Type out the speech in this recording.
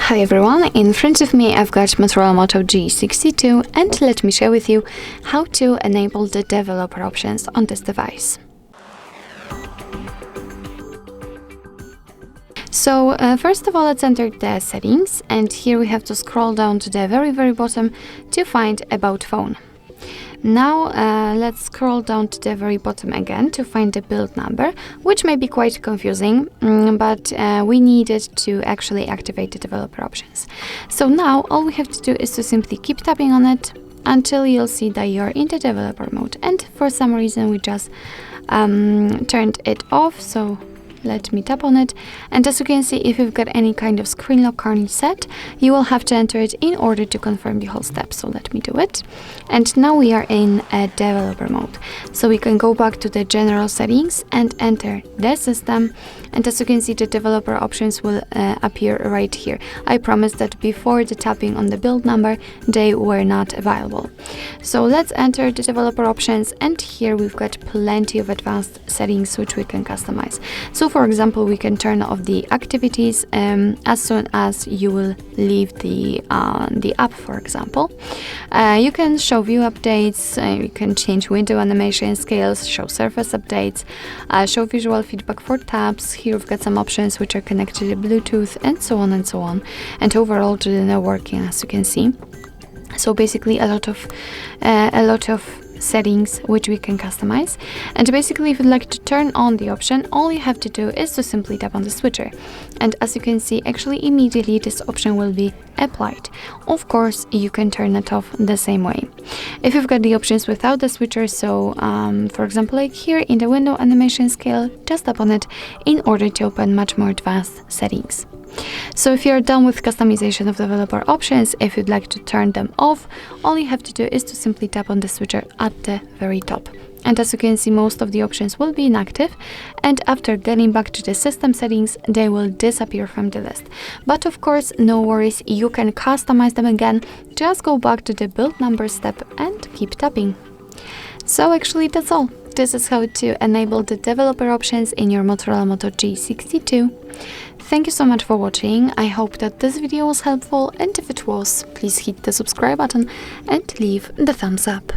Hi everyone, in front of me I've got Motorola Moto G62 and let me share with you how to enable the developer options on this device. So first of all, let's enter the settings, and here we have to scroll down to the very bottom to find About Phone. Now let's scroll down to the very bottom again to find the build number, which may be quite confusing, but we needed to actually activate the developer options. So now all we have to do is to simply keep tapping on it until you'll see that you're in the developer mode, and for some reason we just turned it off, so let me tap on it, and as you can see, if you've got any kind of screen lock currently set, you will have to enter it in order to confirm the whole step. So let me do it, and now we are in a developer mode. So we can go back to the general settings and enter the system, and as you can see, the developer options will appear right here. I promised that before the tapping on the build number they were not available. So let's enter the developer options, and here we've got plenty of advanced settings which we can customize. So for example, we can turn off the activities as soon as you will leave the app, for example. You can show view updates, you can change window animation scales, show surface updates, show visual feedback for tabs. Here we've got some options which are connected to Bluetooth, and so on and so on, and overall to the networking, as you can see. So basically a lot of settings which we can customize. And basically, if you'd like to turn on the option, all you have to do is to simply tap on the switcher, and as you can see, actually immediately this option will be applied. Of course, you can turn it off the same way if you've got the options without the switcher. So for example, like here in the window animation scale, just tap on it in order to open much more advanced settings. So if you're done with customization of developer options, if you'd like to turn them off, all you have to do is to simply tap on the switcher at the very top. And as you can see, most of the options will be inactive, and after getting back to the system settings, they will disappear from the list. But of course, no worries, you can customize them again. Just go back to the build number step and keep tapping. So actually that's all. This is how to enable the developer options in your Motorola Moto G62. Thank you so much for watching. I hope that this video was helpful, and if it was, please hit the subscribe button and leave the thumbs up.